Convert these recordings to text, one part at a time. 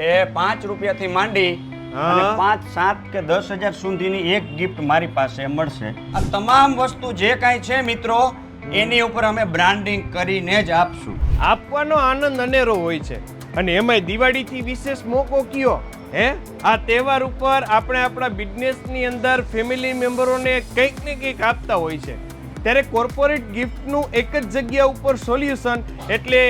એ 5 રૂપિયાથી માંડી અને 5, 7 કે 10,000 સુધીની એક ગિફ્ટ મારી પાસે મળશે. આ તમામ વસ્તુ જે કાંઈ છે મિત્રો, એની ઉપર અમે બ્રાન્ડિંગ કરીને જ આપશું. આપવાનો આનંદ અનેરો હોય છે અને એમાંય દિવાળીથી વિશેષ મોકો કયો હે? આ તહેવાર ઉપર આપણે આપણા બિઝનેસની અંદર ફેમિલી મેમ્બરોને કંઈક ને કંઈક આપતા હોય છે, ત્યારે કોર્પોરેટ ગિફ્ટનું એક જ જગ્યા ઉપર સોલ્યુશન એટલે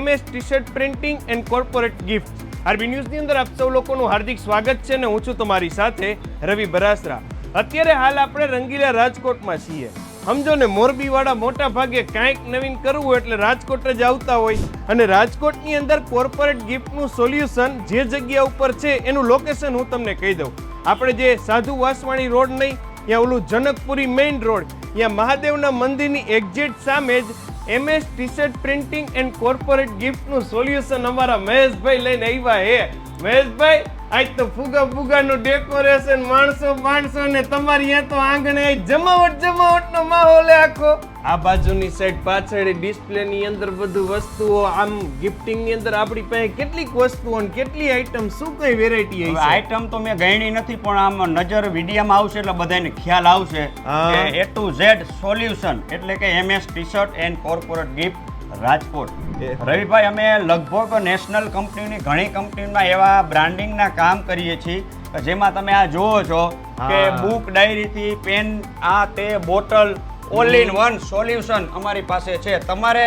MS T-shirt printing and corporate gift. RB ન્યૂઝની અંદર આપ સૌ લોકોનું હાર્દિક સ્વાગત છે ને હું છું તમારી સાથે રવિ બરાસરા. અત્યારે હાલ આપણે રંગીલા રાજકોટમાં છીએ. સમજો ને, મોરબીવાળા મોટા ભાગે કાંઈક નવીન કરવું એટલે રાજકોટ જ આવતા હોય અને રાજકોટની અંદર કોર્પોરેટ ગિફ્ટનું સોલ્યુશન જે જગ્યા ઉપર છે એનું લોકેશન હું તમને કહી દઉં. આપણે જે સાધુ વાસવાણી રોડ નહીં, ત્યાં ઓલું જનકપુરી મેઇન રોડ, ત્યાં મહાદેવના મંદિરની એક્ઝેક્ટ સામે જ MS T-shirt printing and corporate ગિફ્ટનું સોલ્યુશન અમારા મહેશભાઈ લઈને આવ્યા હે. મહેશભાઈ, આજ તો ફુગાનું ડેકોરેશન, માણસો ને તમારી અહીંયા તો આંગણે જમાવટનો માહોલ આખો. આ બાજુની સાઈડ પાછળ ડિસ્પ્લેની અંદર બધું વસ્તુઓ, આમ ગિફ્ટિંગની અંદર આપણી પાસે કેટલીક વસ્તુઓ અને કેટલી આઈટમ, શું કઈ વેરાયટી છે? આઈટમ તો મેં ગણી નથી, પણ આમ નજર વિડીયોમાં આવશે એટલે બધાને ખ્યાલ આવશે કે A to Z સોલ્યુશન એટલે કે MS T-shirt and corporate gift Rajkot. Ravibhai, અમે લગભગ નેશનલ કંપનીની ઘણી કંપનીમાં એવા બ્રાન્ડિંગના કામ કરીએ છીએ જેમાં તમે આ જોવો છો કે બુક, ડાયરીથી પેન, આ તે bottle, all in one solution અમારી પાસે છે. તમારે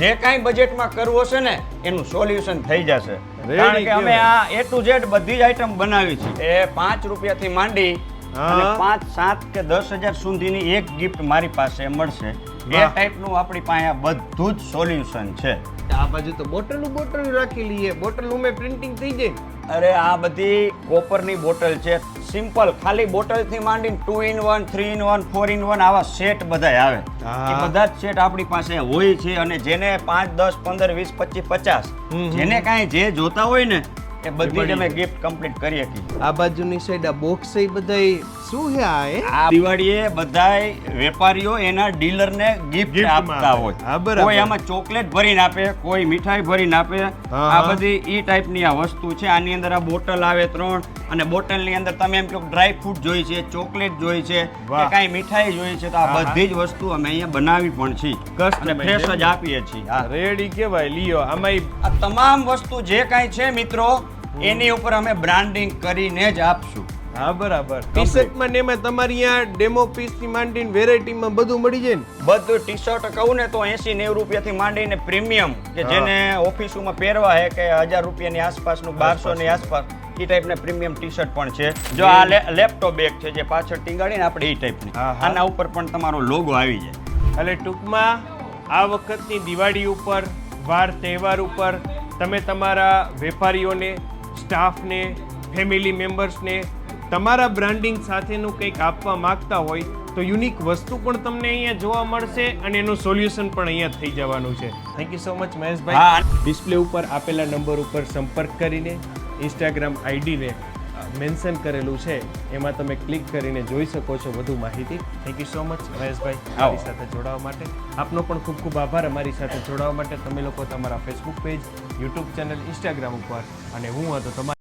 જે કાંઈ બજેટમાં કરવું હશે ને એનું સોલ્યુશન થઈ જશે, કારણ કે અમે આ A to Z બધી જ આઈટમ બનાવી છે. એ 5 રૂપિયાથી માંડી અને 5, 7 કે 10,000 સુધીની એક ગિફ્ટ મારી પાસે મળશે. એ ટાઈપનું આપણી પાસે બધું જ સોલ્યુશન છે. આ બાજુ તો બોટલ રાખી લઈએ, બોટલ ઉમે પ્રિન્ટિંગ થઈ જાય. અરે આ બધી કોપરની બોટલ છે, સિમ્પલ, ખાલી બોટલથી માંડીને 2 in 1, 3 in 1, 4 in 1 આવા સેટ બધાય આવે. એ બધા જ સેટ આપણી પાસે હોય છે અને જેને 5, 10, 15, 20, 25, 50 જેને કાંઈ જે જોતા હોય ને એ બધી જ અમે ગિફ્ટ કમ્પ્લીટ કરી શકીએ. આ બાજુની સાઈડ આ બોક્સ એ બધાય શું છે? આ દિવાળીએ બધાય વેપારીઓ એના ડીલરને ગિફ્ટ આપતા હોય. કોઈ આમાં ચોકલેટ ભરીને આપે, કોઈ મીઠાઈ ભરીને આપે. આ બધી ઈ ટાઈપની આ વસ્તુ છે. આની અંદર આ બોટલ આવે 3 અને બોટલની અંદર તમે એમ કહો ડ્રાય ફ્રૂટ જોઈ છે, ચોકલેટ જોઈ છે કે કાંઈ મીઠાઈ જોઈ છે, તો આ બધી જ વસ્તુ અમે અહીંયા બનાવી પણ છીએ અને ફ્રેશ જ આપીએ છીએ. આ રેડી કેવાય. લ્યો, આમાં આ તમામ વસ્તુ જે કાંઈ છે મિત્રો, એની ઉપર અમે બ્રાન્ડિંગ કરીને જ આપશું. હા, બરાબર. ટી-શર્ટમાં ને એમાં તમારી અહીંયા ડેમો પીસથી માંડીને વેરાયટીમાં બધું મળી જાય ને? બધું ટી-શર્ટ કહું ને તો 80-90 રૂપિયાથી માંડીને પ્રીમિયમ કે જેને ઓફિસોમાં પહેરવા હે કે 1000 રૂપિયાની આસપાસનું, 1200 ની આસપાસ, એ ટાઈપના પ્રીમિયમ ટી-શર્ટ પણ છે. જો આ લેપટોપ બેગ છે જે પાછળ ટીંગાડીને આપણે એ ટાઈપની, આના ઉપર પણ તમારો લોગો આવી જાય. એટલે ટૂંકમાં આ વખતની દિવાળી ઉપર, વાર તહેવાર ઉપર તમે તમારા વેપારીઓને, સ્ટાફને, ફેમિલી મેમ્બર્સને તમારા બ્રાન્ડિંગ સાથેનું કંઈક આપવા માંગતા હોય તો યુનિક વસ્તુ પણ તમને અહીંયા જોવા મળશે અને એનું સોલ્યુશન પણ અહીંયા થઈ જવાનું છે. Thank you so much Maheshbhai. Display ઉપર આપેલા નંબર ઉપર સંપર્ક કરીને ઇન્સ્ટાગ્રામ આઈડીને મેન્શન કરેલું છે, એમાં તમે ક્લિક કરીને જોઈ શકો છો વધુ માહિતી. થેન્ક યુ સો મચ મહેશભાઈ અમારી સાથે જોડાવા માટે. આપનો પણ ખૂબ ખૂબ આભાર અમારી સાથે જોડાવા માટે. તમે લોકો તમારા Facebook page, YouTube channel, Instagram ઉપર અને હું હતો તમારા